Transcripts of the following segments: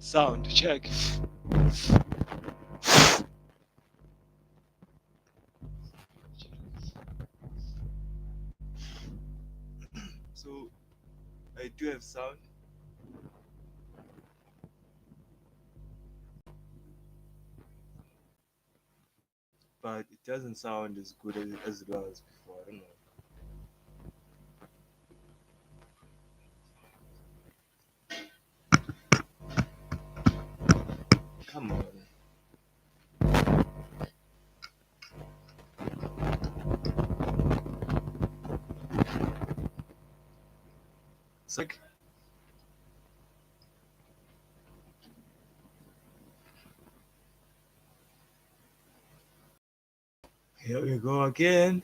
Sound check. So I do have sound. But it doesn't sound as good as it was before. I don't know. Come on. It's like, here we go again.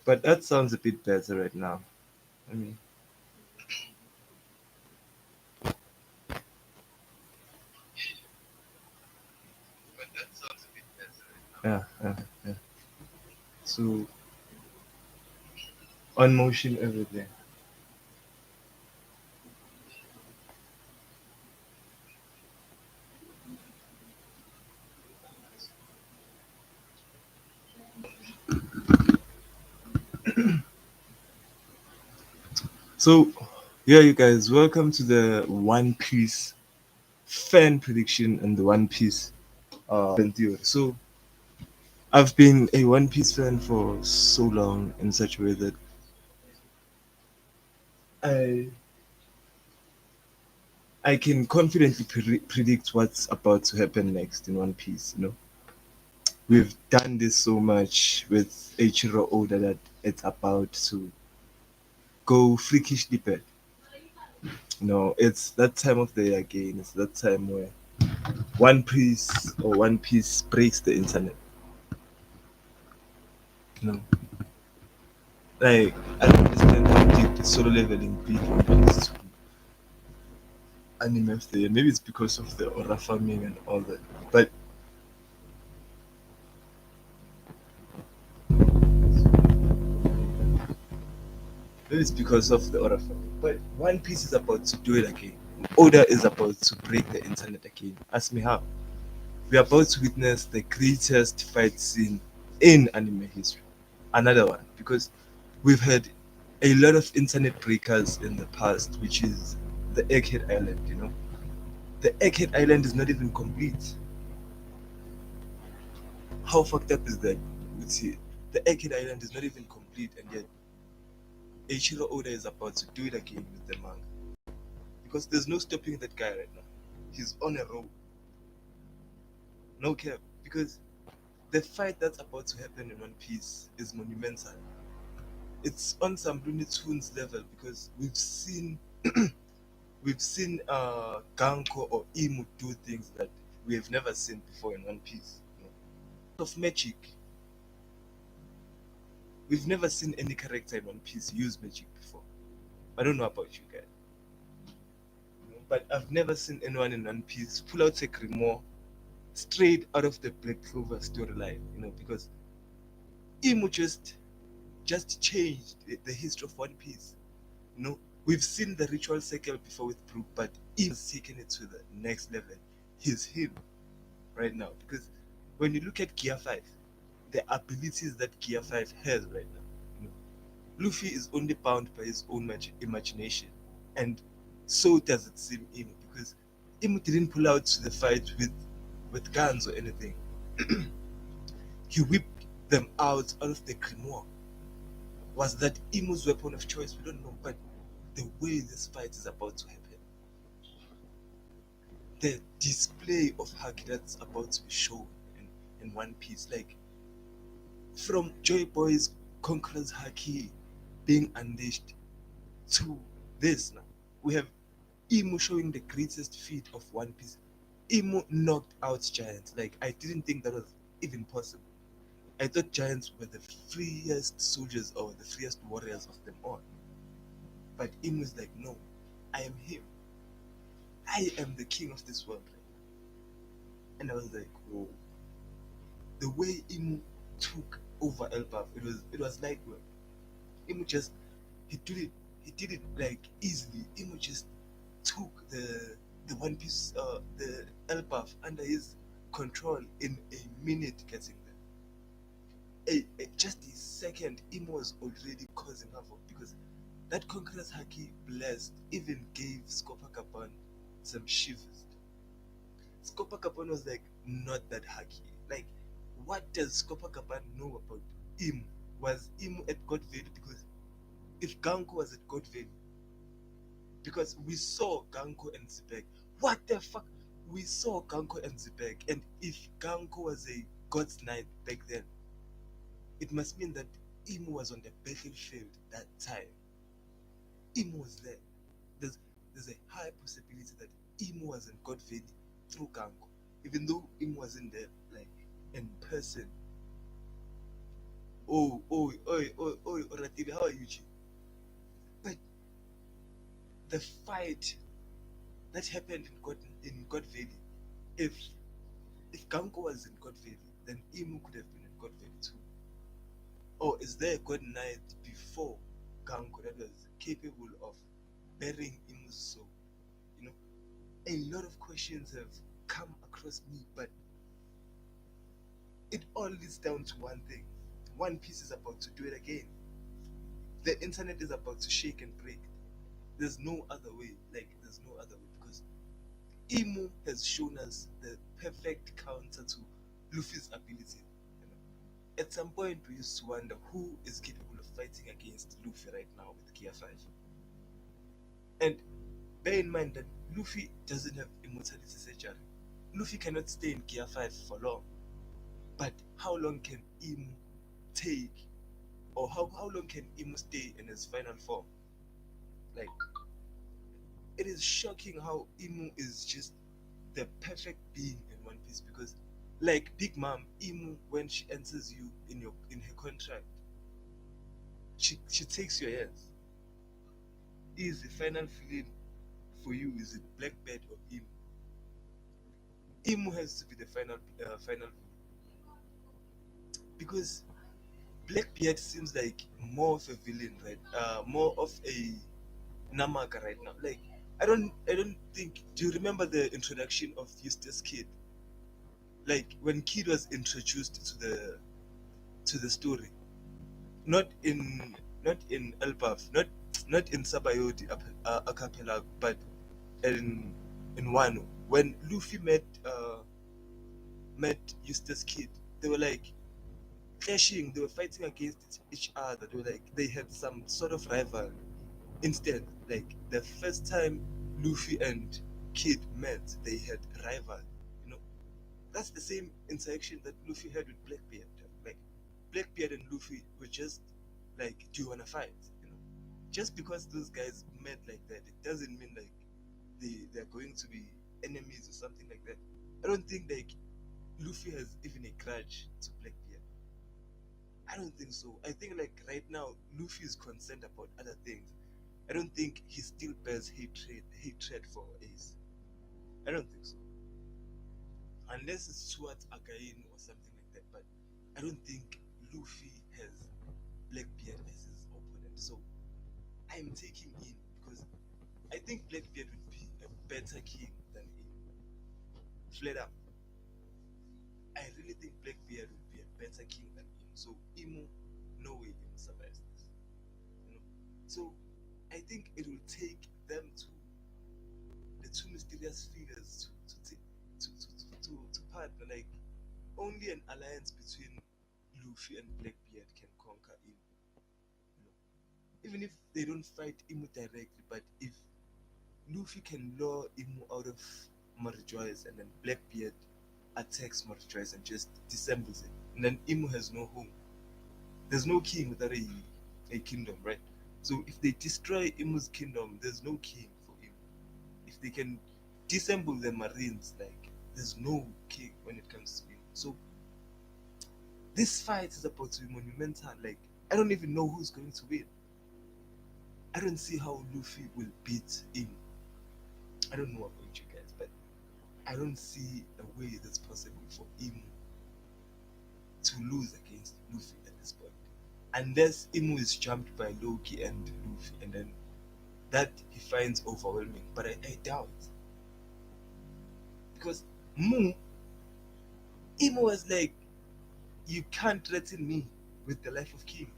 But that sounds a bit better right now. I mean, yeah, yeah, yeah. So on motion, everything. So, yeah, you guys, welcome to the One Piece fan prediction and the One Piece fan theory. So, I've been a One Piece fan for so long in such a way that I I can confidently predict what's about to happen next in One Piece. You know, we've done this so much with Eiichiro Oda that it's about to go freakishly bad. You know, it's that time of the year again. It's that time where One Piece breaks the internet. You know, like I don't understand how deep the solo leveling beat One Piece to anime of the year. Maybe it's because of the aura farming and all that. But maybe it's because of the aura farming. But One Piece is about to do it again. Oda is about to break the internet again. Ask me how. We are about to witness the greatest fight scene in anime history. Another one, because we've had a lot of internet breakers in the past, which is the Egghead Island, you know. The Egghead Island is not even complete. How fucked up is that? Would see the Egghead Island is not even complete, and yet Eiichiro Oda is about to do it again with the manga. Because there's no stopping that guy right now. He's on a roll. No cap. Because the fight that's about to happen in One Piece is monumental. It's on some Looney Tunes level because we've seen Ganko or Imu do things that we have never seen before in One Piece. You know. Of magic, we've never seen any character in One Piece use magic before. I don't know about you guys, you know, but I've never seen anyone in One Piece pull out a grimoire straight out of the Black Clover storyline. You know, because Imu just changed the history of One Piece. You know, we've seen the ritual cycle before with Brook, but Imu's taken it to the next level. He's him right now because when you look at Gear 5, the abilities that Gear 5 has right now, you know, Luffy is only bound by his own imagination, and so does it seem Imo because Imo didn't pull out to the fight with guns or anything. He whipped them out of the grimoire. Was that Imo's weapon of choice? We don't know, but the way this fight is about to happen, the display of Haki that's about to be shown in One Piece, like from Joy Boy's Conqueror's Haki being unleashed to this now. We have Imo showing the greatest feat of One Piece. Imo knocked out giants. Like I didn't think that was even possible. I thought giants were the freest soldiers or the freest warriors of them all. But Imo's like, no, I am him. I am the king of this world. And I was like, whoa. the way Imu took over Elbaf, it was light work. Imu just he did it he did it like easily. Imu just took the One Piece the Elbaf under his control in a minute getting there. Just a second, Imu was already causing havoc because that Conqueror's Haki blessed even gave Scopa some shivers. Scopa was like not that Haki. Like, what does Scopa know about Imu? Was Imu at God Valley? Because if Ganko was at God Valley, because we saw Ganko and Zebek. What the fuck? We saw Ganko and Zebek, and if Ganko was a God's Knight back then, it must mean that Imu was on the battlefield that time. Imu was there. There's there's a high possibility that Imu was in God Valley through Ganko, even though Imu wasn't there like in person. Oh, Oratibi, how are you, G? But the fight that happened in God Valley, if if Ganko was in God Valley, then Imu could have been in God Valley too. Or is there a God Knight before Ganko that was capable of bearing Imu's soul? You know, a lot of questions have come across me, but it all leads down to one thing. One Piece is about to do it again. The internet is about to shake and break. There's no other way. Like, there's no other way because Imu has shown us the perfect counter to Luffy's ability. You know? At some point, we used to wonder who is capable of fighting against Luffy right now with Gear 5. And bear in mind that Luffy doesn't have immortality surgery. Luffy cannot stay in Gear 5 for long. But how long can Imu take, or how long can Imu stay in his final form? Like, it is shocking how Imu is just the perfect being in One Piece because, like Big Mom, Imu, when she enters you in her contract, she takes your hands. Is the final feeling for you, is it Blackbird or Imu? Imu has to be the final because Blackbeard seems like more of a villain, right? More of a Namaka right now. Like, I don't think. Do you remember the introduction of Eustace Kid? Like when Kid was introduced to the story, not in not in Elbaf, not in Sabayodi Acapella, but in Wano. When Luffy met Eustace Kid, they were like clashing. They were fighting against each other. They were like they had some sort of rivalry. Instead, like the first time Luffy and Kid met, they had rival. You know, that's the same interaction that Luffy had with Blackbeard. Like Blackbeard and Luffy were just like, do you wanna fight? You know, just because those guys met like that, it doesn't mean like they're going to be enemies or something like that. I don't think like Luffy has even a grudge to Blackbeard. I don't think so. I think like right now Luffy is concerned about other things. I don't think he still bears hatred for Ace. I don't think so. Unless it's towards Akainu or something like that. But I don't think Luffy has Blackbeard as his opponent. So I'm taking in because I think Blackbeard would be a better king than him. Flat up. I really think Blackbeard would be a better king than him. So Imu, no way Imu survives this. You know? So I think it will take them to the two mysterious figures to partner. Like only an alliance between Luffy and Blackbeard can conquer him. You know, even if they don't fight Imu directly, but if Luffy can lure Imu out of Marijoice and then Blackbeard attacks Marijoice and just disassembles it, and then Imu has no home. There's no king without a kingdom, right? So if they destroy Imu's kingdom, there's no king for Imu. If they can disassemble the Marines, like there's no king when it comes to Imu. So this fight is about to be monumental. Like I don't even know who's going to win. I don't see how Luffy will beat Imu. I don't know about you guys, but I don't see a way that's possible for Imu to lose against Luffy at this point. Unless Imu is jumped by Loki and Luffy, and then that he finds overwhelming. But I doubt. Because Mu, Imu was like, you can't threaten me with the life of kings.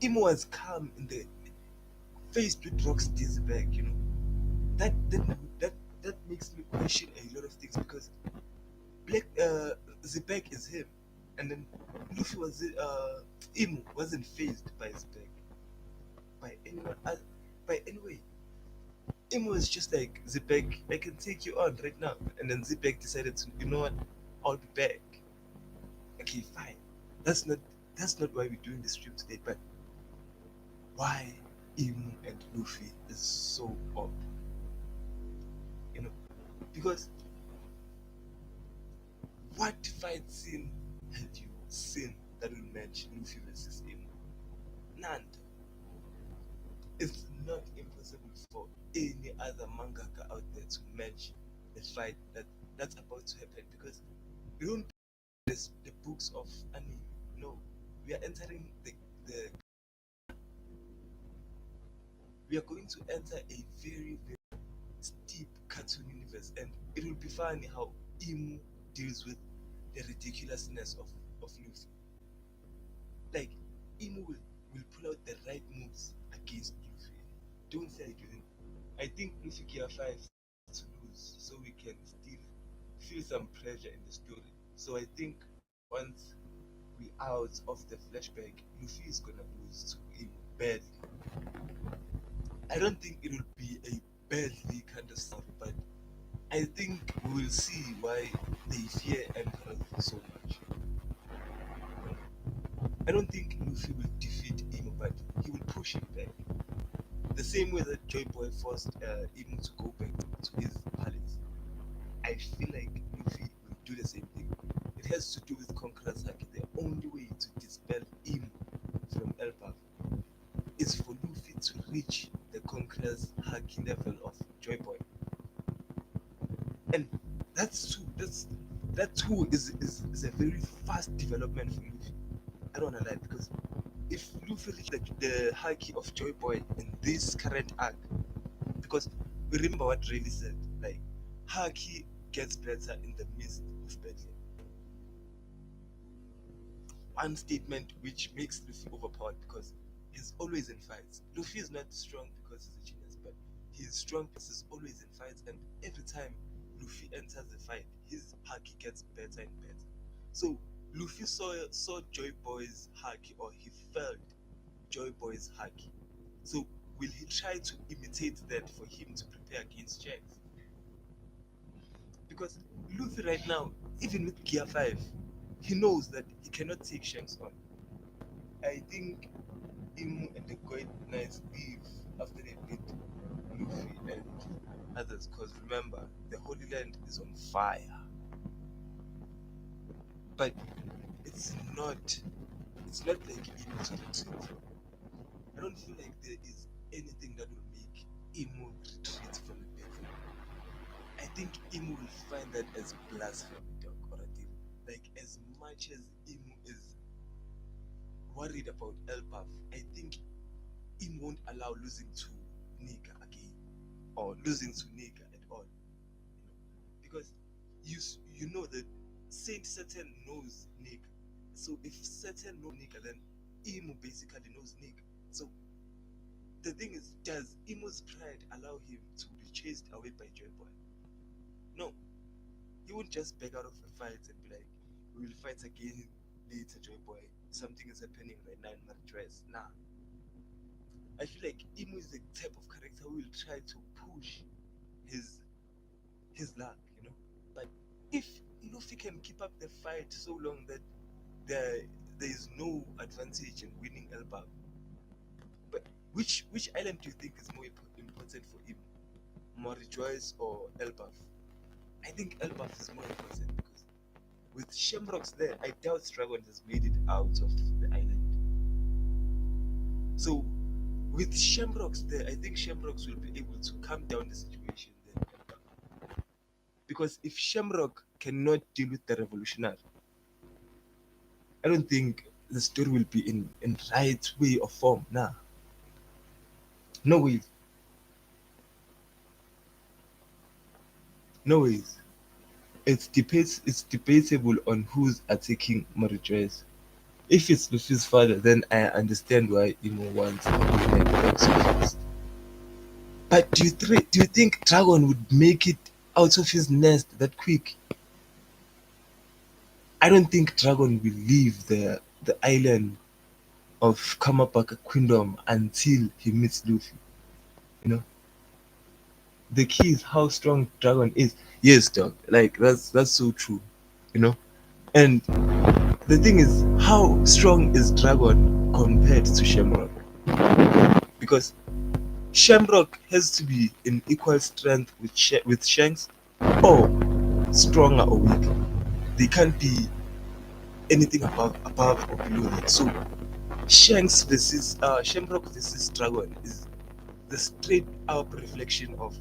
Imu was calm in the faced with Rocksteady's back, you know. That that that that makes me question a lot of things because Black Zebek is him, and then Luffy was Imu wasn't phased by Zebek by anyone by any way. Imu was just like Zebek, I can take you on right now, and then Zebek decided to, you know what, I'll be back. Okay, fine. That's not that's not why we're doing the stream today, but why Imu and Luffy is so up, you know, because what fight scene had you seen that will match Luffy versus Imu? None. It's not impossible for any other mangaka out there to match the fight that's about to happen because we don't this, the books of anime. No, we are entering the we are going to enter a very steep cartoon universe, and it will be funny how Imu deals with the ridiculousness of Luffy. Like Imu will pull out the right moves against Luffy. Don't say I didn't. I think Luffy Gear 5 to lose so we can still feel some pressure in the story. So I think once we out of the flashback, Luffy is gonna lose to Imu badly. I don't think it will be a badly kind of story, but I think we will see why they fear Emperor so much. I don't think Luffy will defeat Imo, but he will push him back. The same way that Joy Boy forced Imo to go back to his palace. I feel like Luffy will do the same thing. It has to do with Conqueror's Haki. The only way to dispel Imo from Elbaf is for Luffy to reach the Conqueror's Haki level of Joy Boy. And that too is a very fast development for Luffy. I don't wanna lie because if Luffy reaches the haki of Joy Boy in this current arc, because we remember what Rayleigh said, like haki gets better in the midst of battle. One statement which makes Luffy overpowered because he's always in fights. Luffy is not strong because he's a genius, but he's strong because he's always in fights, and every time Luffy enters the fight, his haki gets better and better. So Luffy saw Joy Boy's haki, or he felt Joy Boy's haki. So will he try to imitate that for him to prepare against Shanks? Because Luffy right now, even with Gear 5, he knows that he cannot take Shanks on. I think him and the Great Knights leave after they beat Luffy and others. Because remember, the Holy Land is on fire. But it's not like Imo to retreat. I don't feel like there is anything that will make Imo retreat from the battle. I think Imo will find that as blasphemy, dog, or a deal. Like as much as Imo is worried about Elbaf, I think Imo won't allow losing to Nika again, or losing to Nika at all. You know, because you know that Saint Satan knows Nika. So if Satan knows Nika, then Imo basically knows Nika. So the thing is, does Imo's pride allow him to be chased away by Joy Boy? No, he won't just back out of the fight and be like, we will fight again later, Joy Boy. Something is happening right now in my dress. Nah. I feel like Imo is the type of character who will try to push his his luck, you know. But if Luffy can keep up the fight so long that there is no advantage in winning Elbaf, but which island do you think is more important for him, Morijoyce or Elbaf? I think Elbaf is more important because with Shamrocks there, I doubt Dragon has made it out of the island. So with Shamrocks there, I think Shamrocks will be able to calm down the situation then. Because if Shamrock cannot deal with the revolutionary, I don't think the story will be in right way or form. Nah, no ways, no ways. It's debatable on who's attacking Marijoice. If it's Luffy's father, then I understand why Imo wants to like back so fast. But do you think Dragon would make it out of his nest that quick? I don't think Dragon will leave the island of Kamabaka Kingdom until he meets Luffy. You know, the key is how strong Dragon is. Yes, dog. Like that's so true. You know, and the thing is, how strong is Dragon compared to Shamrock? Because Shamrock has to be in equal strength with with Shanks, or stronger or weak. They can't be anything above or below that. So Shanks versus Shamrock versus Dragon is the straight up reflection of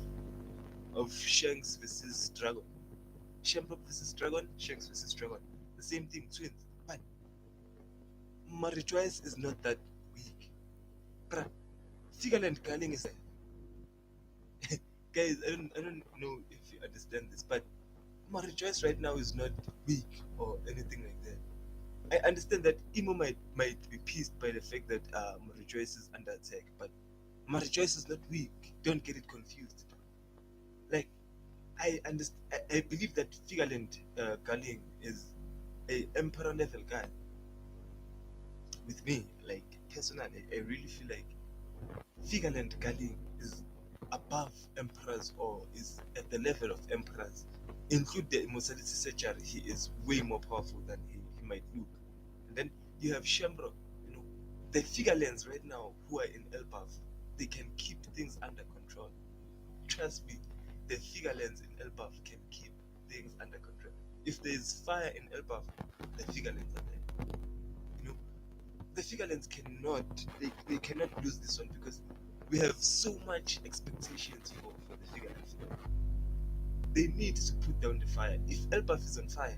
Shanks versus Dragon. Shamrock versus Dragon, Shanks versus Dragon. The same thing, twins. But Marijoice is not that weak. Bruh, Figaland Garling is guys, I don't know if you understand this, but Marijoice right now is not weak or anything like that. I understand that Imo might be pissed by the fact that Marijoice is under attack, but Marijoice is not weak. Don't get it confused. Like I understand, I believe that Figaland Garling is a emperor level guy. With me, like personally, I really feel like Figaland Garling is above emperors or is at the level of emperors. Include the immortality surgery, he is way more powerful than he might look. And then you have Shamrock, you know, the Figalands right now who are in Elbaf, they can keep things under control. Trust me, the Figalands in Elbaf can keep things under control. If there is fire in Elbaf, the Figalands are there. You know, the Figalands cannot they cannot lose this one because we have so much expectations for the Figalands. They need to put down the fire. If Elbaf is on fire,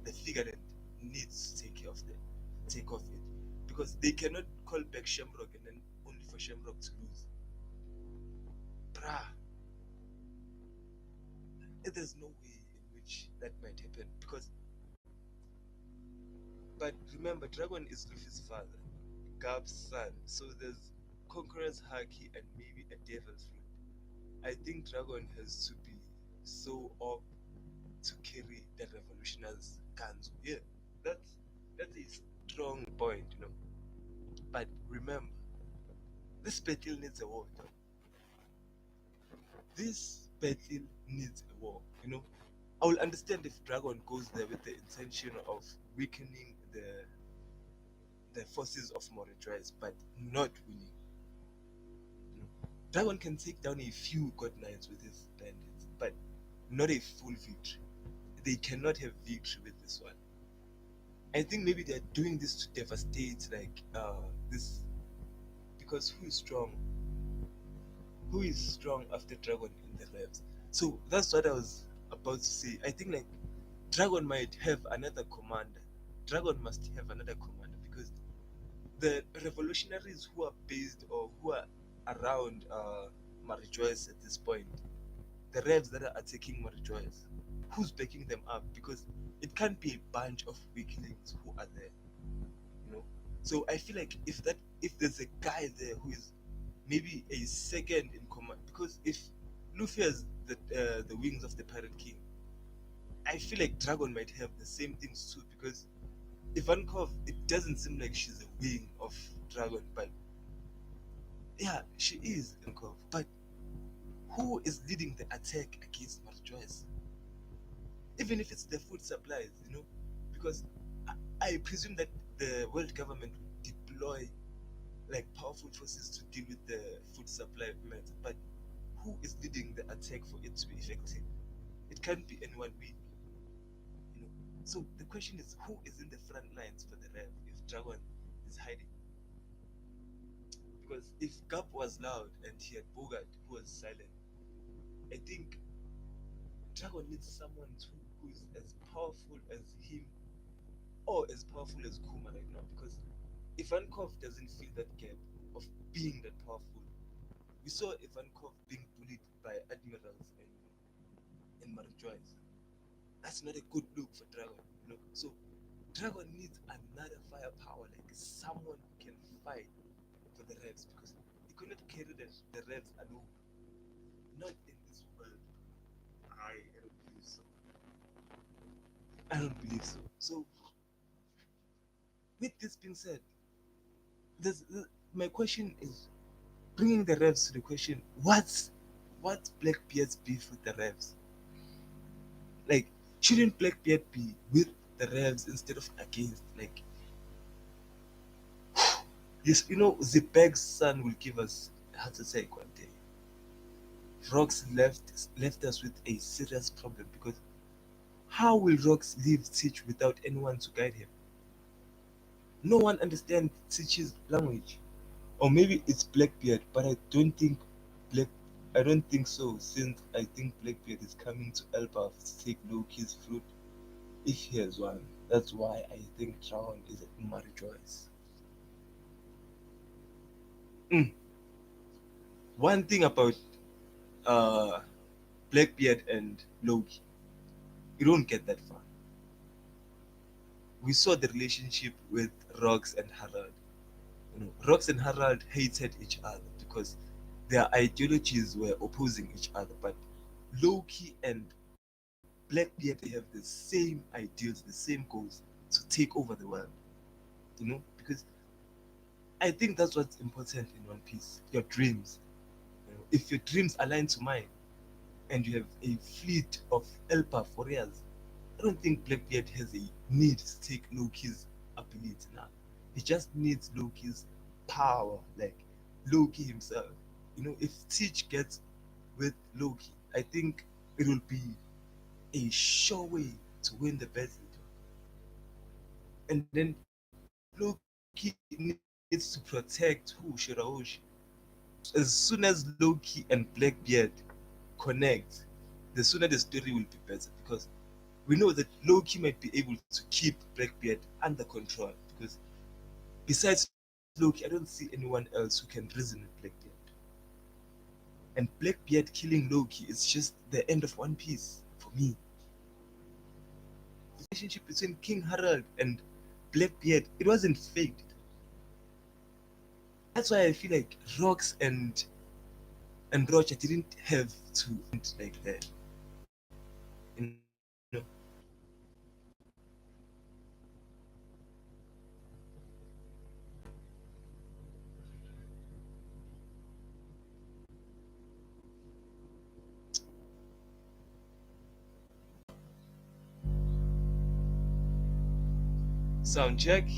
the Figaland needs to take off it. Because they cannot call back Shamrock and then only for Shamrock to lose. Bruh, there's no way in which that might happen. Because but remember Dragon is Luffy's father, Gab's son. So there's Conqueror's Haki and maybe a Devil's Fruit. I think Dragon has to be so up to carry the revolutionaries' guns. Yeah, that's that's a strong point, you know. But remember, this battle needs a war. This battle needs a war. You know, I will understand if Dragon goes there with the intention of weakening the forces of Morijoyce, but not winning. You know, Dragon can take down a few God Knights with his bandits, but not a full victory. They cannot have victory with this one. I think maybe they're doing this to devastate like this because who is strong after Dragon in the revs. So that's what I was about to say. I think like Dragon might have another commander. Dragon must have another commander because the revolutionaries who are based or who are around Marijoice at this point, the revs that are attacking Marijoice, who's backing them up? Because it can't be a bunch of weaklings who are there, you know. So I feel like if there's a guy there who is maybe a second in command, because if Luffy has the wings of the Pirate King, I feel like Dragon might have the same things too. Because Ivankov, it doesn't seem like she's a wing of Dragon, but yeah, she is Ivankov. But who is leading the attack against Marjoice? Even if it's the food supplies, you know, because I presume that the world government would deploy like powerful forces to deal with the food supply matter. But who is leading the attack for it to be effective? It can't be anyone weak, you know. So the question is, who is in the front lines for the rev if Dragon is hiding? Because if Gap was loud and he had Bogart who was silent, I think Dragon needs someone who is as powerful as him or as powerful as Kuma right now. Because if Ivankov doesn't fill that gap of being that powerful, we saw Ivankov being bullied by admirals and Marjois. That's not a good look for Dragon. So Dragon needs another firepower, like someone who can fight for the revs because he cannot carry the revs alone. Not in this world. I don't believe so. I don't believe so. So, with this being said, there's, my question is bringing the revs to the question: what's Blackbeard's beef with the revs? Like, shouldn't Blackbeard be with the revs instead of against? Like, this, Zipeg's son will give us a heart attack one day. Rocks left us with a serious problem because how will Rocks leave Teach without anyone to guide him? No one understands Teach's language. Or maybe it's Blackbeard, but Black I don't think so, since I think Blackbeard is coming to help us to take Loki's fruit if he has one. That's why I think Drown is a Mary choice. Mm. One thing about uh, Blackbeard and Loki, you don't get that far. We saw the relationship with Rox and Harald. Rox and Harald hated each other because their ideologies were opposing each other. But Loki and Blackbeard have the same ideals, the same goals to take over the world. Because I think that's what's important in One Piece. Your dreams. If your dreams align to mine, and you have a fleet of Elpa warriors, I don't think Blackbeard has a need to take Loki's ability now. He just needs Loki's power, like Loki himself. If Teach gets with Loki, I think it will be a sure way to win the battle. And then Loki needs to protect who? Shirahoshi. As soon as Loki and Blackbeard connect, the sooner the story will be better because we know that Loki might be able to keep Blackbeard under control because besides Loki, I don't see anyone else who can reason with Blackbeard. And Blackbeard killing Loki is just the end of One Piece for me. The relationship between King Harald and Blackbeard, it wasn't faked. That's why I feel like Rox and Roger didn't have to end like that. You know? Sound check.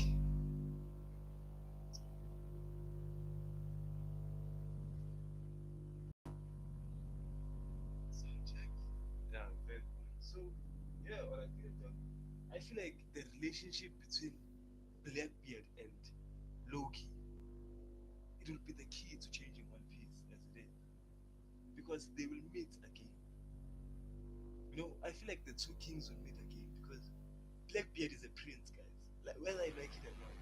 Yeah, very cool. So yeah, what I feel I feel like the relationship between Blackbeard and Loki, it will be the key to changing One Piece as it is. Because they will meet again. I feel like the two kings will meet again because Blackbeard is a prince, guys. Like whether I like it or not,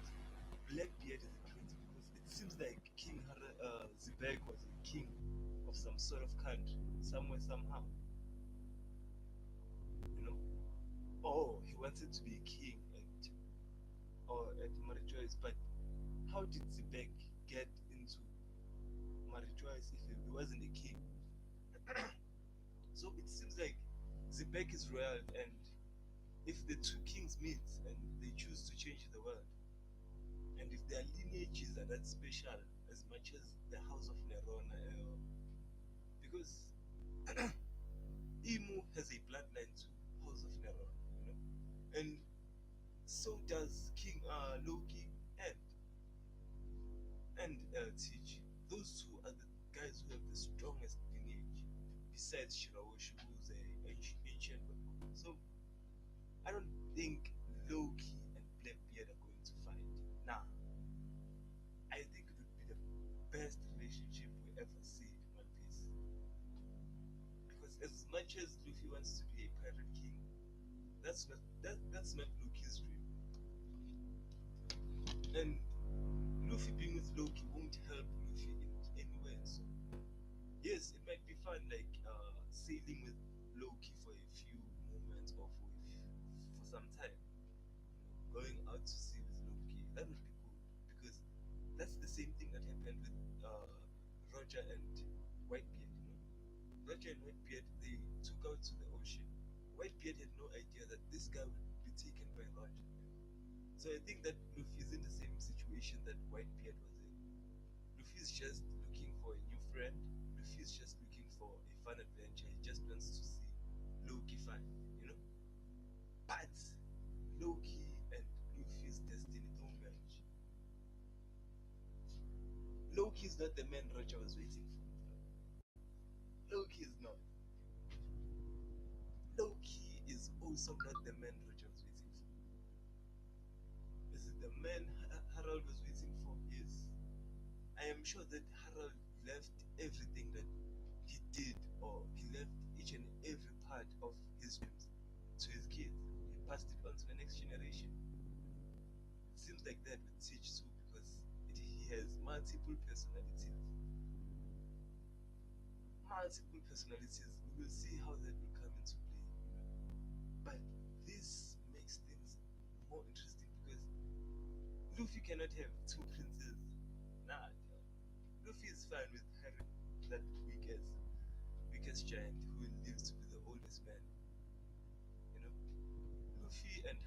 Blackbeard is a prince because it seems like Zebek was a king of some sort of country, somewhere, somehow. You know, oh, he wanted to be a king at Marichois, but how did Zebek get into Marichois if he wasn't a king? So it seems like Zebek is royal, and if the two kings meet and they choose to change the world, and if their lineages are that special as much as the House of Nerona, because Imu has a bloodline to House of Nerona, and so does King Loki and Teach. Those two are the guys who have the strongest lineage, besides Shirahoshi, who's a ancient one. So I don't think Loki and Blackbeard are going to fight. Nah, I think it would be the best relationship we ever see in One Piece. Because as much as Luffy wants to be a pirate king, that's not Loki's dream. And Luffy being with Loki won't help Luffy in anywhere. So yes, it might be fun, like sailing with Loki for a few moments or for some time, going out to sea with Loki. That would be cool because that's the same thing that happened with Roger and Whitebeard. You know, Roger and Whitebeard, they took out to the ocean. Whitebeard had no idea that this guy would be taken by Roger. So I think that Luffy is in the same situation that Whitebeard was in. Luffy is just looking for a new friend. Luffy is just looking for a fun adventure. He just wants to see Loki fun, you know. But Loki and Luffy's destiny don't match. Loki is not the man Roger was waiting for. Loki is not. Loki is also not the man Roger was waiting for. Is it the man Harold was waiting for? Yes. I am sure that Harold left everything that he did, or he left each and every part of his dreams to his kids. He passed it on to the next generation. It seems like that with Teach too, because he has multiple personalities. Multiple personalities. We will see how that will come into play. But this makes things more interesting because Luffy cannot have two princes. Nah, Luffy is fine with having that weakest giant who lives to be the oldest man. You know, Luffy and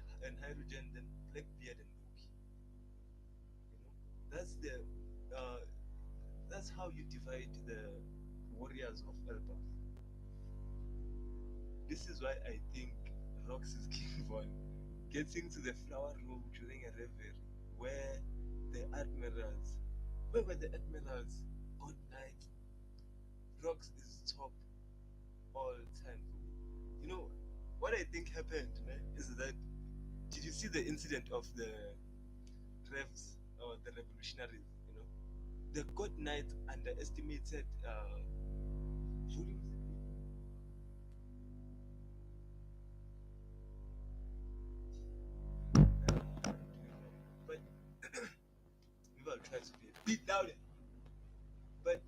Hydrogen, then Blackbeard and Loki. You know, that's the uh, that's how you divide the warriors of Elbaf. This is why I think Rox's King Von getting to the flower room during a reverie where the admirals, where were the admirals? Good night. Rox is top all time for me. You know, what I think happened, man, is that did you see the incident of the Revs or the revolutionaries? You know, the God Knight underestimated. Volume is but maybe I'll try to be a bit louder. But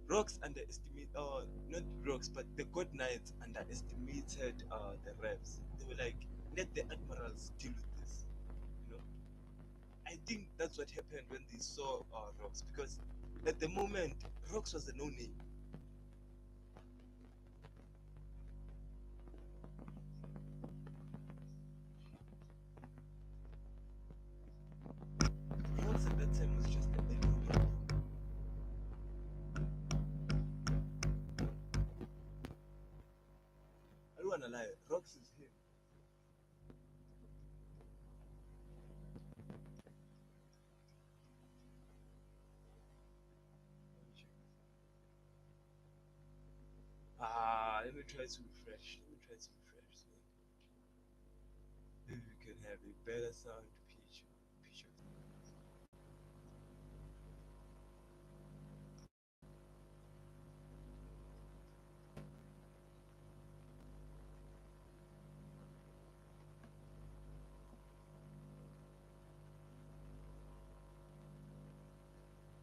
Rocks underestimate, not Rocks, but the God Knights underestimated the Revs. They were like, let the admirals deal with this. You know, I think that's what happened when they saw Rocks because at the moment Rocks was a no name. Rocks at that time was just a no name. I don't wanna lie, Rocks is him. Let me try to refresh. Let me try to refresh. So maybe we can have a better sound pitch of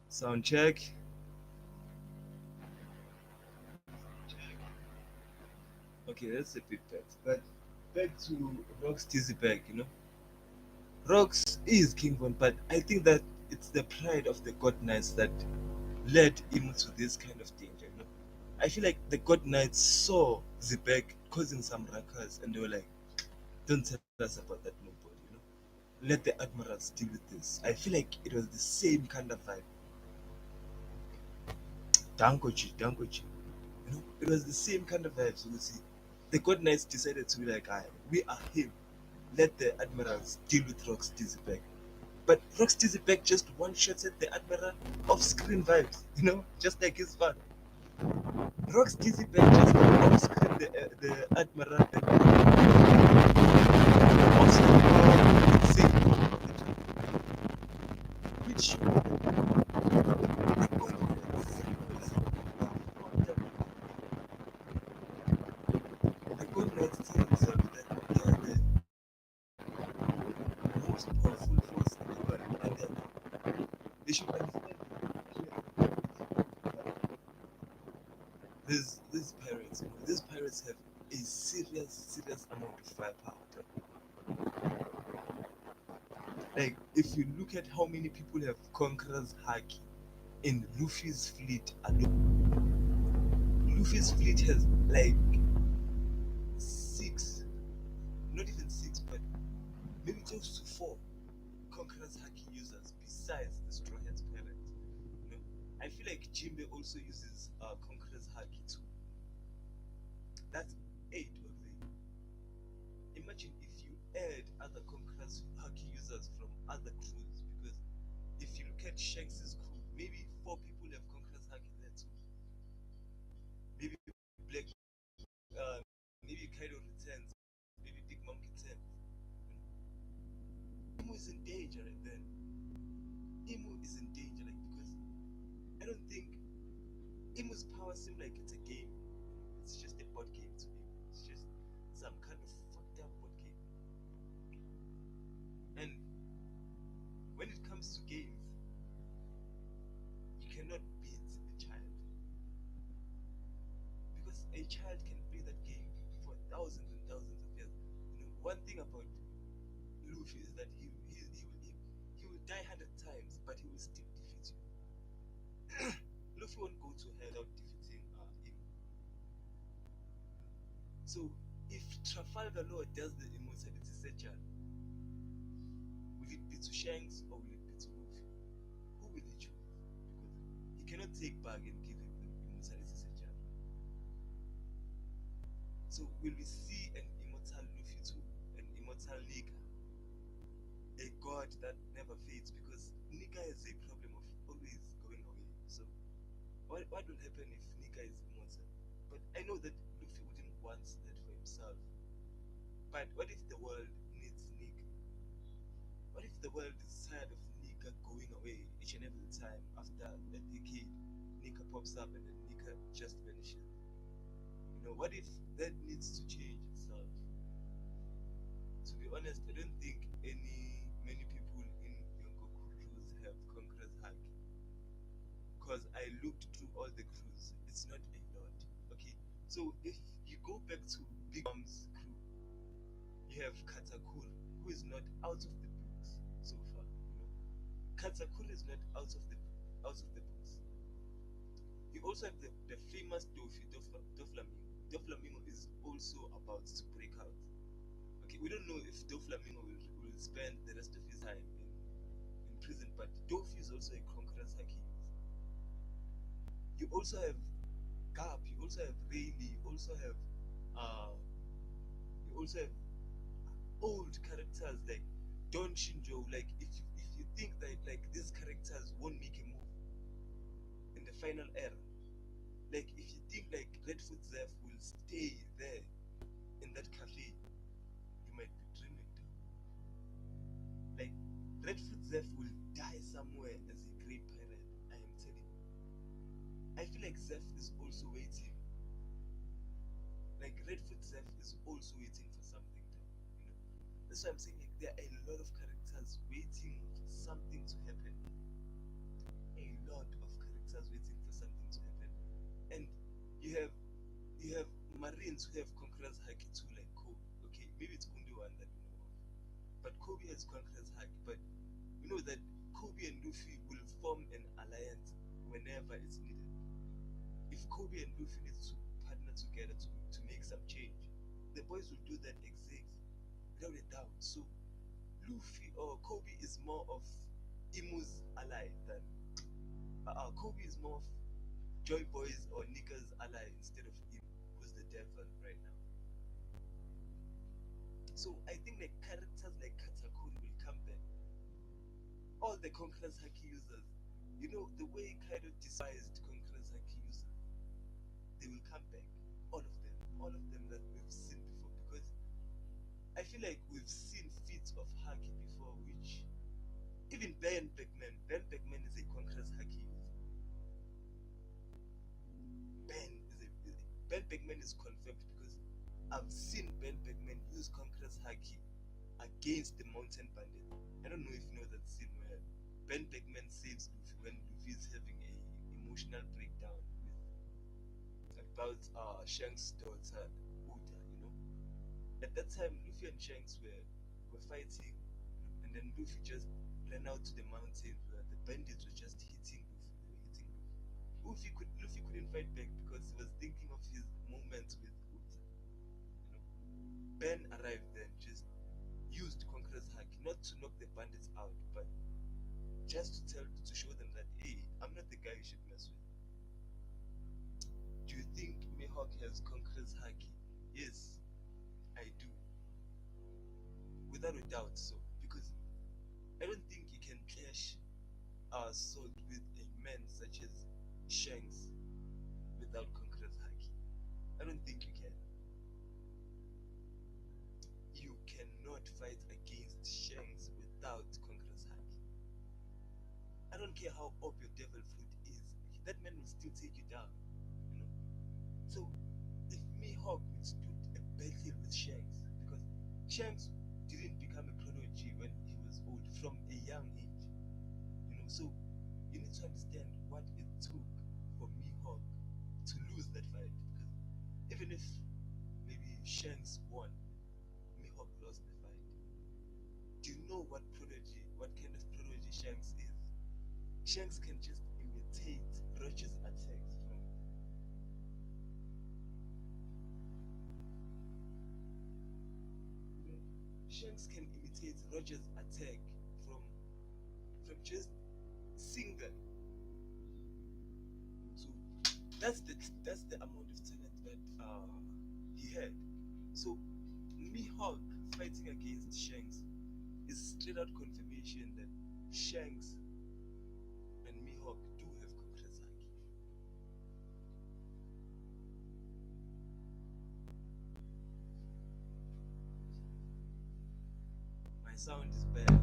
sound check. Okay, that's a bit better. But back to Rock's Dizzy bag, you know. Rocks is King Von, but I think that it's the pride of the God Knights that led him to this kind of danger, you know. I feel like the God Knights saw Zebek causing some ruckus and they were like, don't tell us about that nobody, you know. Let the admirals deal with this. I feel like it was the same kind of vibe. Dankochi, Dankochi. You know, it was the same kind of vibes. You see, the God Knights decided to be like, "Aye, we are him. Let the admirals deal with Rox Dizzyback." But Rox Dizzyback just one shotted the admiral off screen vibes, you know, just like his father. Rox Dizzyback just off screen the admiral and off screen insane, which the God Knights tell themselves that they are the most powerful force in the world. these pirates, these pirates have a serious amount of firepower. Like if you look at how many people have conquerors haki in Luffy's fleet alone, Luffy's fleet has like six, not even six, but maybe close to four conquerors haki users besides the Straw Hats pirates. You know, I feel like Jimbe also uses conquerors haki too. That's eight already. Imagine if you add other conquerors haki users from other crews, because if you look at Shanks's crew, maybe four people have conquerors haki there too. Maybe Black, maybe Kaido returns, maybe Big Mom returns. Imu is in danger right then. Imu is in danger, like, because I don't think Imu's power seems like it's a game. It's just a board game to Imu. It's just some kind of fucked up board game. And when it comes to games, you cannot beat a child, because a child can play that game for thousands and thousands of years. One thing about Luffy is that he will die 100 times, but he will still defeat you. Luffy won't go to hell without defeating him. So if Trafalgar Law does the immortality searcher, will it be to Shanks or will it be to Luffy? Who will he choose? Because he cannot take back and give him the immortality searcher. So will we see an immortal Luffy too? An immortal Nika? A god that never fades, because Nika has a problem of always going away. So what will happen if Nika is immortal? But I know that Luffy wouldn't want that for himself. But what if the world needs Nika? What if the world is tired of Nika going away each and every time after a decade? Nika pops up and then Nika just vanishes. What if that needs to change itself? To be honest, I don't think many people in Yongoku crews have Conqueror's Haki. Because I looked through all the crews, it's not a lot. Okay, so if you go back to Big Mom's crew, you have Katakuri, who is not out of the books so far. Katakuri is not out of the books. You also have the famous Doflamingo. Doflamingo is also about to break out. Okay, we don't know if Doflamingo will spend the rest of his time in prison, but Dofi is also a conqueror's haki. You also have Gap, you also have Rayleigh, uh you also have old characters like Don Shinjo. Like if you think that like these characters won't make a move in the final era, like if you think like Redfoot Zeph will stay there in that cafe, you might be dreaming. Like Redfoot Zeph will die somewhere as a great pirate. I am telling you. I feel like Zeph is also waiting. Like Redfoot Zeph is also waiting for something. That's why I'm saying like there are a lot of characters waiting for something to happen. A lot of characters waiting for something to happen. And you have Marines who have Conqueror's Haki too, like Kobe. Okay, maybe it's only one that we know of. But Kobe has Conqueror's Haki, but we know that Kobe and Luffy will form an alliance whenever it's needed. If Kobe and Luffy need to partner together to make some change, the boys will do that without a doubt. So Luffy or Kobe is more of Imu's ally than Kobe is more of Joy Boy's or Nika's ally instead of Imu, who's the devil right now. So I think like characters like Katakuri will come back. All the Conqueror's Haki users, the way Kaido despised Conqueror's Haki users, they will come back. All of them that we've seen before, because I feel like we've seen feats of Haki before, which even Ben Beckman is a Conqueror's Haki user. Ben Beckman is confirmed because I've seen Ben Beckman use Conqueror's Haki against the Mountain Bandit. I don't know if you know that scene where Ben Beckman saves Luffy when Luffy is having a emotional breakdown with about Shanks' daughter Uta. At that time Luffy and Shanks were fighting, and then Luffy just ran out to the mountain where the bandits were just hitting Luffy. They were hitting Luffy. Luffy couldn't fight back because he was thinking of his moment with Uta. You know, Ben arrived then, just used Conqueror's Haki not to knock the bandits out, but just to show them that, hey, I'm not the guy you should mess with. Do you think Mihawk has Conqueror's Haki? Yes, I do, without a doubt. So because I don't think you can clash our sword with a man such as Shanks without Conqueror's Haki. I don't think you can. You cannot fight against Shanks without Conqueror's Haki. I don't care how up your devil fruit is, that man will still take you down. You know. So if Mihawk withstood a battle with Shanks, because Shanks didn't become a prodigy when he was old, from a young age. So you need to understand what it took for Mihawk to lose that fight. Because even if maybe Shanks won, Mihawk lost the fight. Do you know what kind of prodigy Shanks is? Shanks can just imitate Roger's attacks from. Shanks can imitate Roger's attack from just single. So that's the amount of talent that he had. So Mihawk fighting against Shanks is straight out confirmation that Shanks and Mihawk do have Conqueror's Haki. My sound is bad.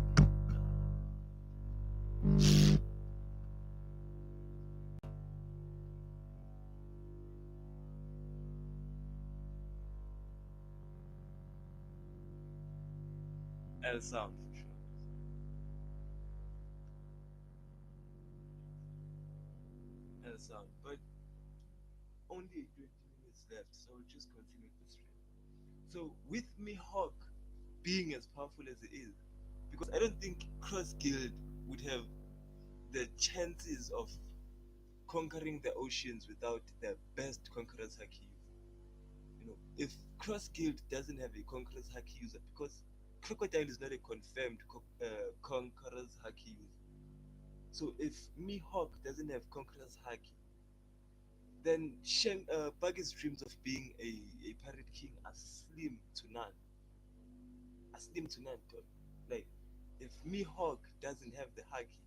L sound for sure. L sound. But only 20 minutes left, so we'll just continue this stream. So with Mihawk being as powerful as it is, because I don't think Cross Guild would have the chances of conquering the oceans without their best Conqueror's Haki user. If Cross Guild doesn't have a Conqueror's Haki user, because Crocodile is not a confirmed Conqueror's Haki user. So if Mihawk doesn't have Conqueror's Haki, then Buggy's dreams of being a pirate king are slim to none. Are slim to none, God. Like, if Mihawk doesn't have the Haki,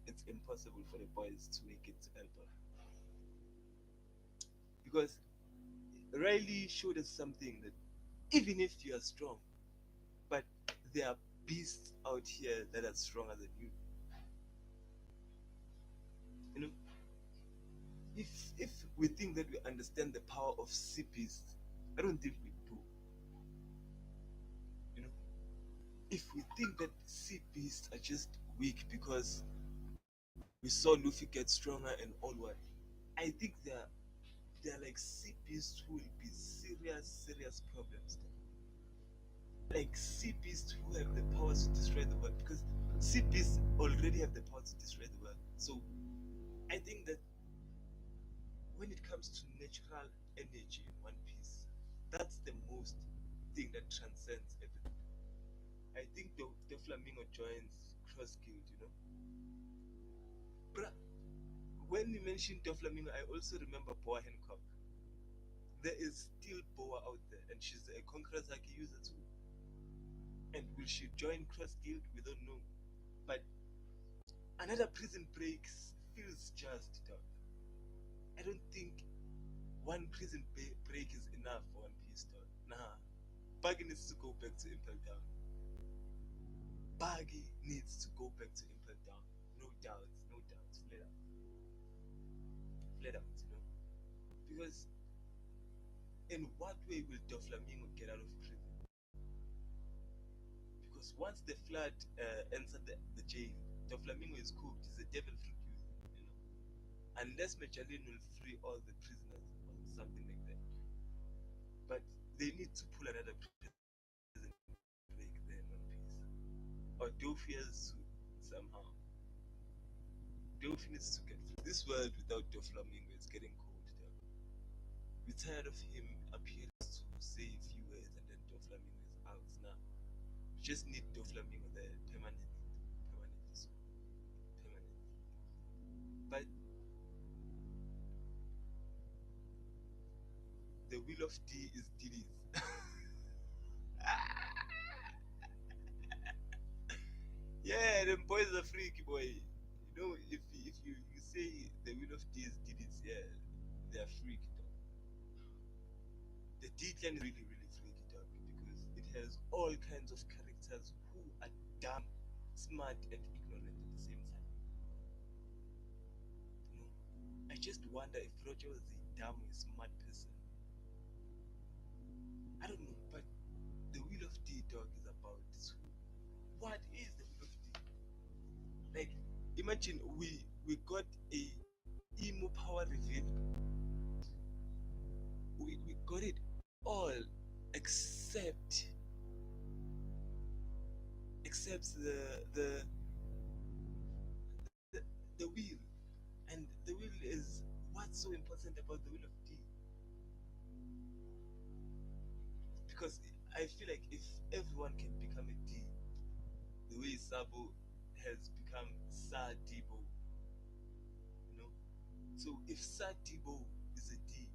it's impossible for the boys to make it to Elba. Because Riley showed us something that even if you are strong, but there are beasts out here that are stronger than you. You know, if we think that we understand the power of sea beasts, I don't think we do. You know, if we think that sea beasts are just weak because we saw Luffy get stronger and all what, I think they're like sea beasts who will be serious problems. Like sea beasts who have the power to destroy the world, because sea beasts already have the power to destroy the world. So I think that when it comes to natural energy in One Piece, that's the most thing that transcends everything. I think the Flamingo joins Cross Guild, But when you mentioned Doflamingo, I also remember Boa Hancock. There is still Boa out there, and she's a Conqueror's Haki user too. And will she join Cross Guild? We don't know. But another prison break feels just, dog. I don't think one prison break is enough for One Piece, dog. Nah. Buggy needs to go back to Impel Down. Buggy needs to go back to Impel Down. No doubts, no doubts. Flat out. Flat out. Because in what way will Doflamingo get out of prison? Because once the flood entered the jail, Doflamingo is cooked. He's a devil fruit user. Unless Magellan will free all the prisoners on something like that. But they need to pull another prison break there in One Piece. Or Dofi has to somehow. Dofi needs to get this world without Doflamingo is getting cold down. We're tired of him appearing to say a few words and then Doflamingo is out now. We just need Doflamingo there permanently. Permanently so. Permanently. But the will of D is Diddy's. Yeah, them boys are freaky boy. You know, if you say the will of D is Diddy's, yeah, they are freaky dog. The D clan is really, really freaky dog because it has all kinds of characters who are dumb, smart, and ignorant at the same time. You know, I just wonder if Roger was a dumb or smart person. I don't know, but the will of D dog is about what is the will of D? Like, imagine we got a emo power reveal. We got it all except the the wheel. And the wheel is what's so important about the wheel of D. Because I feel like if everyone can become a D, the way Sabo has become Sa Debo, you know. So if Sa Debo is a D,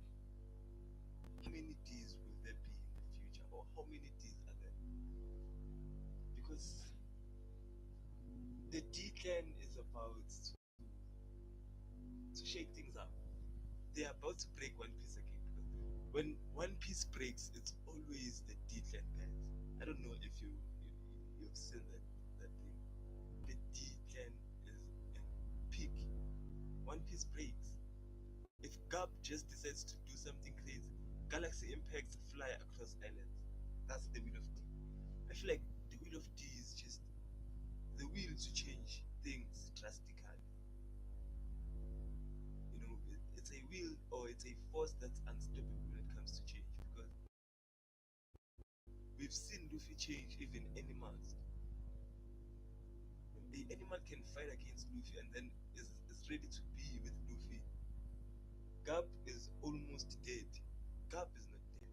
how many D's will there be in the future, or how many D's are there? Because the D clan is about to shake things up. They are about to break One Piece again. Because when One Piece breaks, it's always the D clan guys. I don't know if you've seen that thing. The D clan is in peak. One Piece breaks. If Gap just decides to do something crazy, galaxy impacts fly across islands. That's the will of D. I feel like the will of D is just the will to change things drastically. You know, it's a will or it's a force that's unstoppable when it comes to change. Because we've seen Luffy change even animals. The animal can fight against Luffy and then is ready to be with Luffy. Gap is almost dead. Gap is not dead.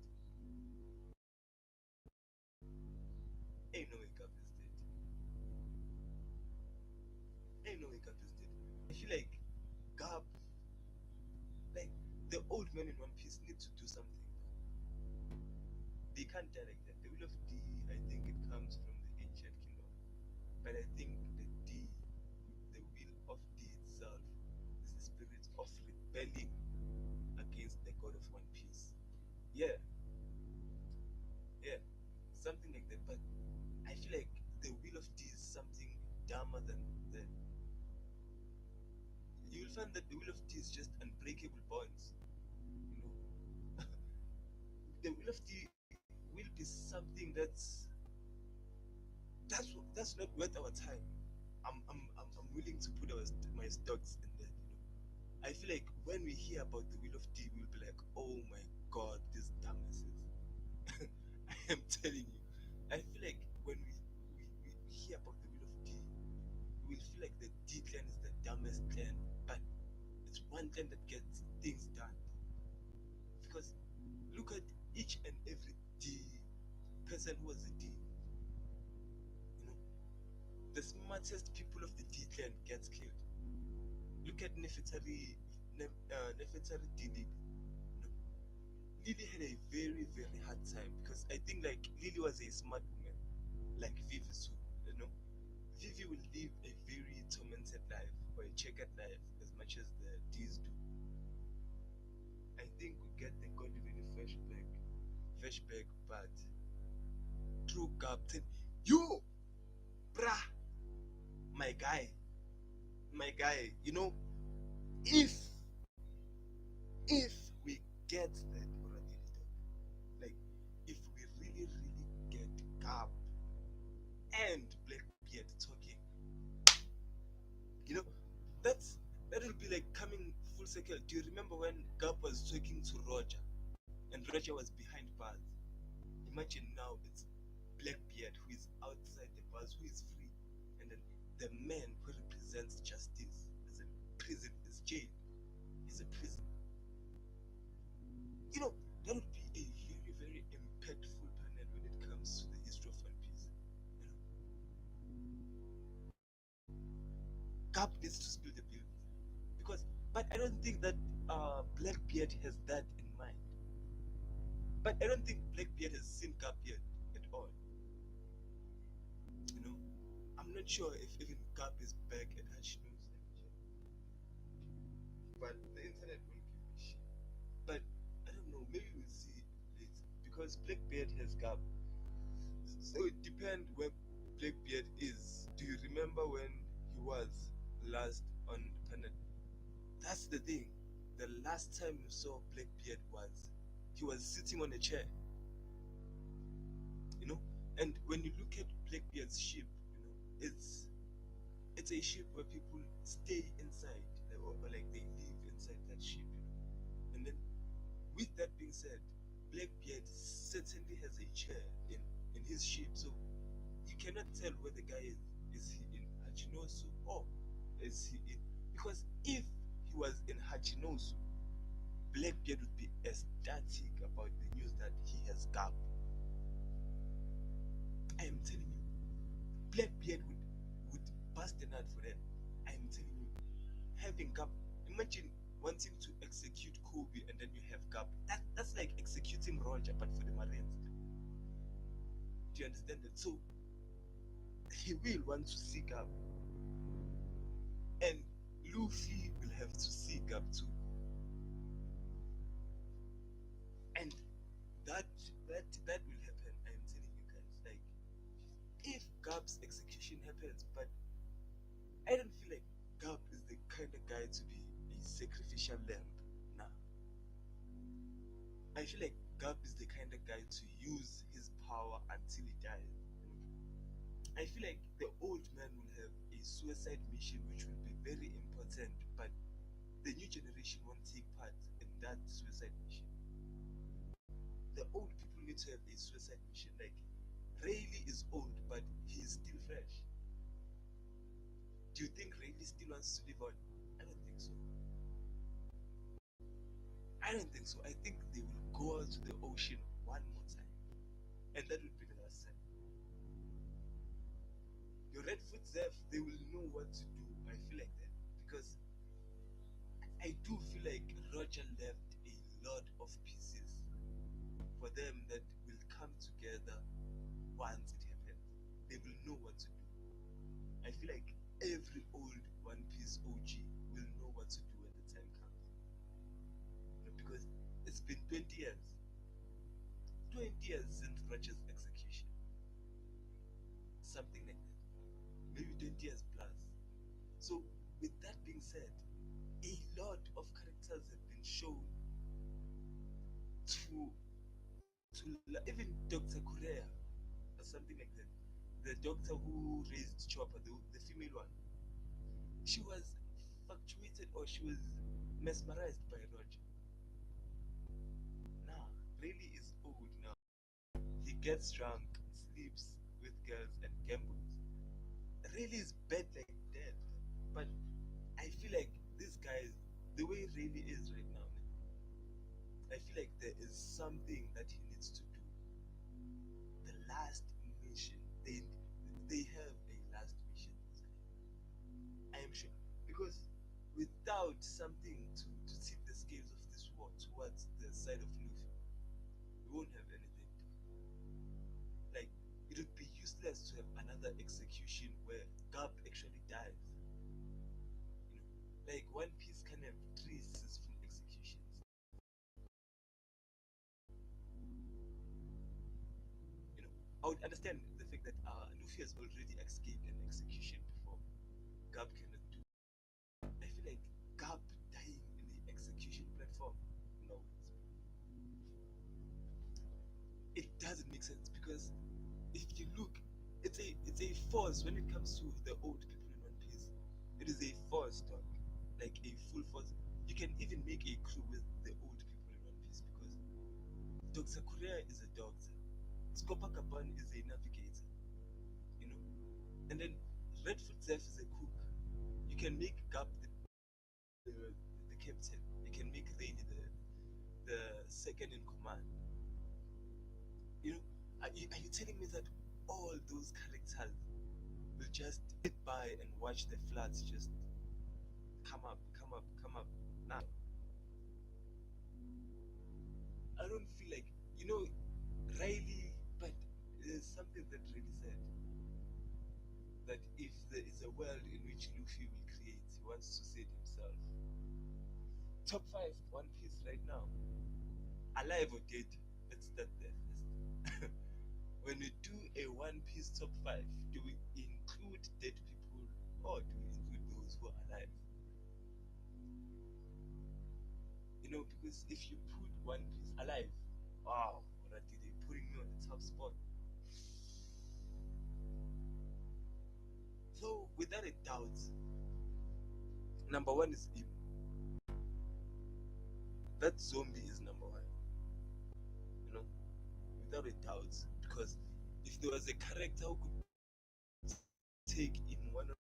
Ain't no way Gap is dead. Ain't no way Gap is dead. I feel like Gap, like the old men in One Piece need to do something. They can't die like that. The will of D, I think it comes from the ancient kingdom. But I think the will of D itself is the spirit of rebelling against the god of One Piece. Yeah, yeah, something like that. But I feel like the will of D is something dumber than that. You will find that the will of D is just unbreakable bonds. You know, the will of D will be something that's not worth our time. I'm willing to put my stocks in that. You know, I feel like when we hear about the will of D, we'll be like, oh my god, these dumbasses. I am telling you, I feel like when we hear about the will of D, we will feel like the D clan is the dumbest clan, but it's one clan that gets things done. Because look at each and every D person who was a D. You know, the smartest people of the D clan gets killed. Look at Nefertari Dilip. You know, Lily had a very, very hard time because I think like Lily was a smart woman, like Vivi too. You know, Vivi will live a very tormented life or a checkered life as much as the D's do. I think we get the God really flashback, but true captain, you, brah, my guy, you know, if if we get that already, like if we really really get Gap and Blackbeard talking, you know, that will be like coming full circle. Do you remember when Gap was talking to Roger? Roger was behind bars. Imagine now it's Blackbeard who is outside the bars, who is free, and then the man who represents justice is in prison, is jailed, is a prison. You know, that would be a very, very impactful panel when it comes to the history of One Piece. Cap needs to spill the beans because, but I don't think that Blackbeard has that in mind. But I don't think Blackbeard has seen Cap yet at all. You know, I'm not sure if even Cap is back at Hachino's. But the internet won't give me shit. But I don't know, maybe we'll see later because Blackbeard has Cap. So it depends where Blackbeard is. Do you remember when he was last on the panel? That's the thing. The last time you saw Blackbeard was he was sitting on a chair. You know, and when you look at Blackbeard's ship, you know, it's a ship where people stay inside, or like they live inside that ship. You know? And then, with that being said, Blackbeard certainly has a chair in his ship, so you cannot tell where the guy is. Is he in Hachinosu or is he in? Because if he was in Hachinosu, Blackbeard would be ecstatic about the news that he has Gap. I am telling you, Blackbeard would bust a nut for them. I am telling you, having Gap. Imagine wanting to execute Kobe and then you have Gap. That's like executing Roger, but for the Marines. Do you understand that? So he will want to see Gap, and Luffy will have to see Gap too. And that will happen. I am telling you guys, like if Gap's execution happens, but I don't feel like Gap is the kind of guy to be a sacrificial lamb. Nah. I feel like Gap is the kind of guy to use his power until he dies. I feel like the old man will have a suicide mission which will be very important, but the new generation won't take part in that suicide mission. The old people need to have a suicide mission. Like Rayleigh is old, but he is still fresh. Do you think Rayleigh still wants to live on? I don't think so. I don't think so. I think they will go out to the ocean one more time, and that would be the last time. Your Redfoot Zeph, they will know what to do. I feel like that because I do feel like Roger left a lot of pieces for them that will come together once it happens. They will know what to do. I feel like every old One Piece OG will know what to do when the time comes. You know, because it's been 20 years. 20 years since Roger's execution. Something like that. Maybe 20 years plus. So, with that being said, a lot of characters have been shown to even Dr. Korea or something like that. The doctor who raised Chopper, the female one, she was fluctuated or she was mesmerized by Roger. Now, really is old now. He gets drunk, sleeps with girls, and gambles. Really is bad like that. But I feel like this guy, the way really is right now, I feel like there is something that he needs to do. The last mission, they have a last mission. I am sure because without something to tip the scales of this war towards the side of Luffy, we won't have anything. Like it would be useless to have another execution where Garp actually dies. You know, like One Piece can have 3 successful executions. You know, I would understand the fact that Luffy has already escaped an execution before. Garp cannot do. I feel like Garp dying in the execution platform. No, it doesn't make sense because if you look, it's a force when it comes to the old people in One Piece. It is a force, dog. Like a full force. You can even make a crew with the old people in One Piece because Dr. Korea is a doctor. Scopa is a navigator, you know. And then Redfoot Zeph is a cook. You can make Gap the captain. You can make Rainy the second in command. You know, are you telling me that all those characters will just sit by and watch the floods just come up, come up, come up? Now, I don't feel like, you know, Riley, but there's something that Riley said that if there is a world in which Luffy will create, he wants to say it himself. Top 5 One Piece right now, alive or dead? Let's start there first. When we do a One Piece top 5, do we include dead people or do we include those who are alive? You know, because if you put One Piece alive, wow, already they putting me on the top spot. So without a doubt, number one is him. That zombie is number one. You know, without a doubt. Because if there was a character who could take in one of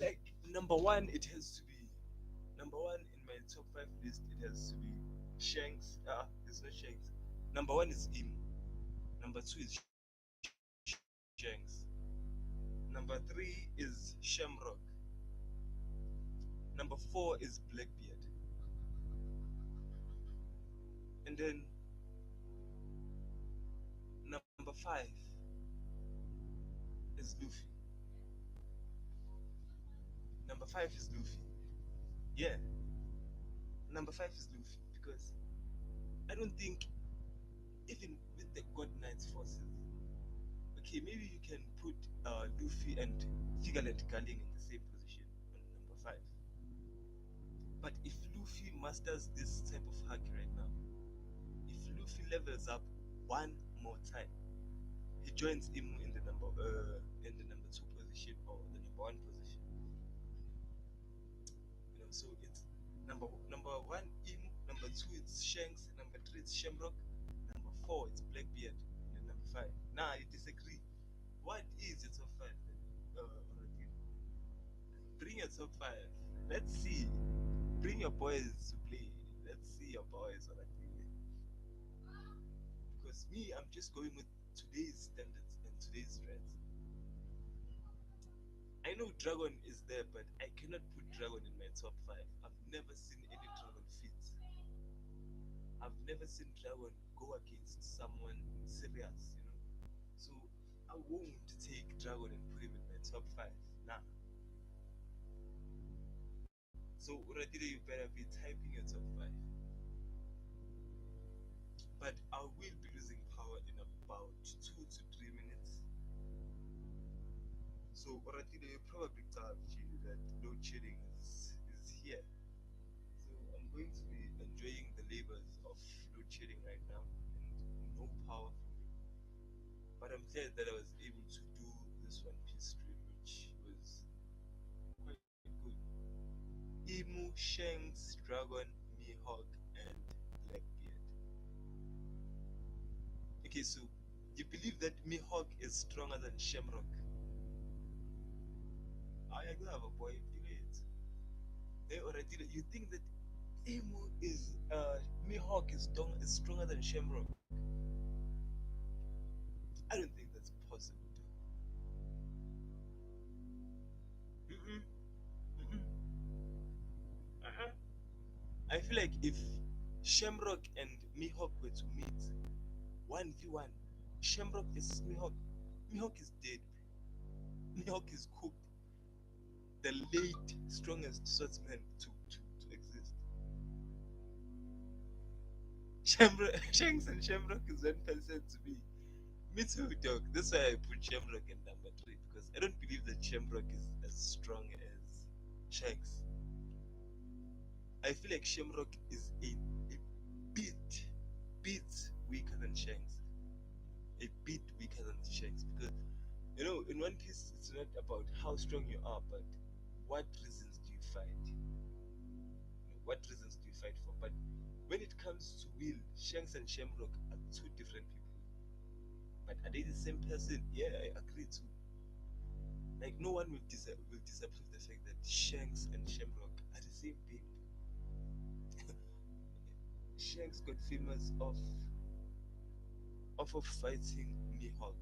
like number one, it has to be number one in my top 5 list. It has to be Shanks. It's not Shanks. Number one is him. Number two is Shanks. Number three is Shamrock. Number four is Blackbeard. And then number five is Luffy. Number five is Luffy. Yeah, number five is Luffy because I don't think even with the God Knights forces, okay, maybe you can put Luffy and Figurehead Galing in the same position on number five. But if Luffy masters this type of hack right now, if Luffy levels up one more time, he joins him in the number two position or the number one position. You know, so it's number one Emu, number two it's Shanks, number three it's Shamrock, number four it's Blackbeard, and number five. Nah, I disagree. What is your top five? Orokin? Bring your top five. Let's see. Bring your boys to play. Let's see your boys, Orokin. Because me, I'm just going with today's standards and today's threats. I know Dragon is there, but I cannot put Dragon in my top five. I've never seen any Dragon fit. I've never seen Dragon go against someone serious, you know. So I won't take Dragon and put him in my top five. Nah. So already you better be typing your top five. But I will be losing power in about 2 to 3 minutes. So already you probably tell you that load shedding is here. So I'm going to be enjoying the labors of load shedding right now and no power for me. But I'm glad that I was able to do this One Piece stream, which was quite good. Emu, Shanks, Dragon, Mihawk, and Blackbeard. Okay, so you believe that Mihawk is stronger than Shamrock? I do have a point. They already. You think that Emu is Mihawk is stronger than Shamrock? I don't think that's possible. Mm-mm, mm-mm. Uh-huh. I feel like if Shamrock and Mihawk were to meet 1v1, Shamrock versus Mihawk, Mihawk is dead. Mihawk is cooked. The late strongest swordsman to exist. Shamrock, Shanks and Shamrock is 1% to me. Me too, dog. That's why I put Shamrock in number three because I don't believe that Shamrock is as strong as Shanks. I feel like Shamrock is a bit weaker than Shanks. how strong you are, but what reasons do you fight? What reasons do you fight for? But when it comes to will, Shanks and Shamrock are two different people. But are they the same person? Yeah, I agree too. Like no one will disapprove the fact that Shanks and Shamrock are the same people. Shanks got famous off of fighting Mihawk.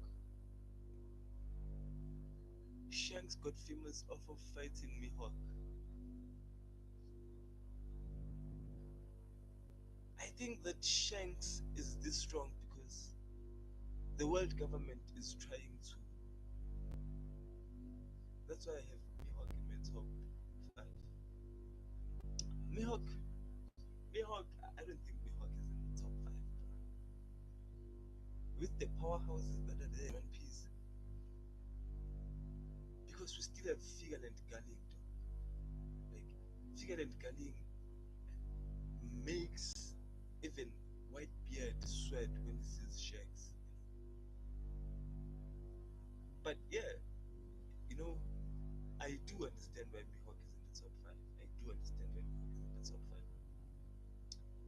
Shanks got famous off of fighting Mihawk. I think that Shanks is this strong because the world government is trying to. That's why I have Mihawk in my top 5. Mihawk, Mihawk, I don't think Mihawk is in the top 5. With the powerhouses that are there in One Piece, because we still have Figure and Galing. Like, Figure and Galing makes even Whitebeard sweat when he sees Shanks. But yeah, you know, I do understand why Mihawk is in the top 5. I do understand why Mihawk is in the top 5.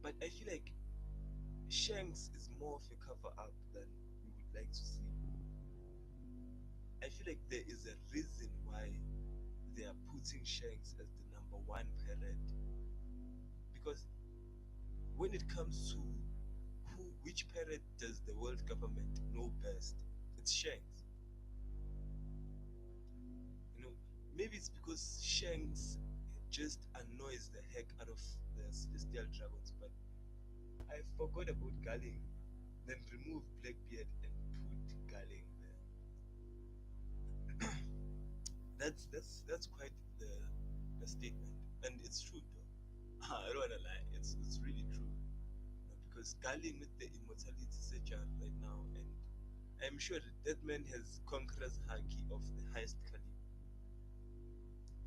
But I feel like Shanks is more of a cover up than we would like to see. I feel like there is a reason why they are putting Shanks as the number 1 pirate. Because when it comes to which pirate does the world government know best, it's Shanks. You know, maybe it's because Shanks just annoys the heck out of the Celestial Dragons, but I forgot about Galing. Then remove Blackbeard and put Galing there. That's quite the statement, and it's true though. I don't wanna lie, it's really true. You know, because Galing with the immortality searcher right now, and I'm sure that man has Conqueror's haki of the highest caliber.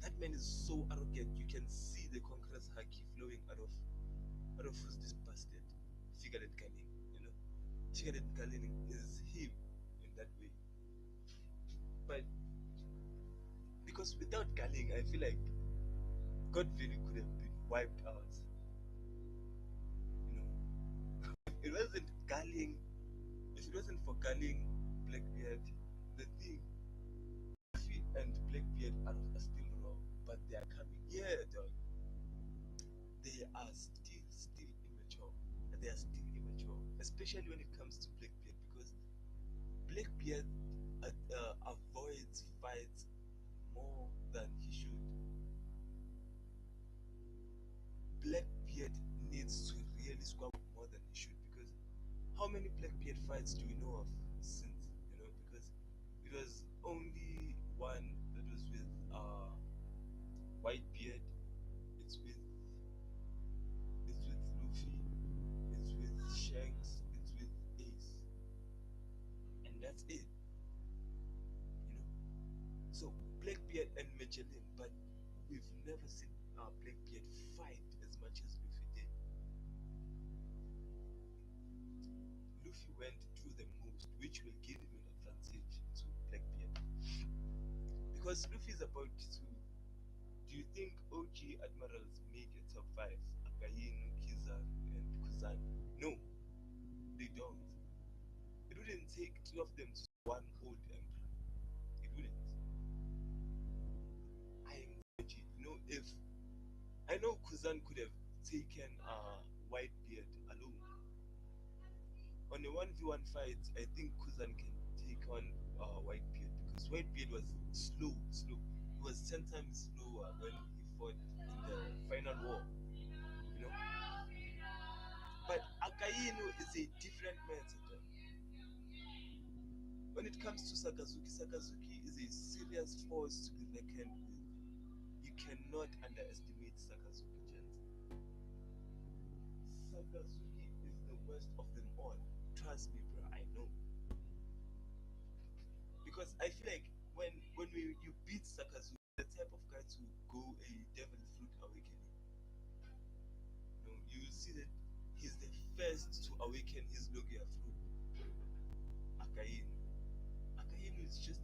That man is so arrogant. You can see the Conqueror's haki flowing out of who's this bastard, Figured Galing. You know, Figured Galing is him in that way. But because without Galing, I feel like God Valley could have been wiped out. You know, if it wasn't Galing, if it wasn't for Galing, Blackbeard, the thing, Luffy and Blackbeard are still raw, but they are coming. Yeah, dog. They are still immature. They are still immature, especially when it comes to Blackbeard, because Blackbeard avoids fights more than he should. Blackbeard needs to really squabble more than he should, because how many Blackbeard fights do we know of since? You know, because it was only one that was with Whitebeard. It's with Luffy. It's with Shanks. It's with Ace, and that's it. You know. So Blackbeard and Magellan, but we've never seen Blackbeard fight as much as Luffy did. Luffy went through the most, which will give him an advantage to Blackbeard. Because Luffy is about to. Do you think OG admirals made your top 5? Akainu, Kizaru, and Kuzan? No, they don't. It wouldn't take 2 of them to one old emperor. It wouldn't. I am OG. You know, if I know Kuzan could have taken Whitebeard alone. On a 1v1 fight, I think Kuzan can take on Whitebeard, because Whitebeard was slow. He was 10 times slower when he fought in the final war. You know? But Akainu is a different matter. When it comes to Sakazuki, Sakazuki is a serious force to be reckoned with. You cannot underestimate Sakazuki, gents. Sakazuki is the worst of them all. Trust me, bro. I know. Because I feel like you beat Sakazuki, the type of guy to go a devil fruit awakening. You know, you see that he's the first to awaken his Logia fruit. Akainu. Akainu is just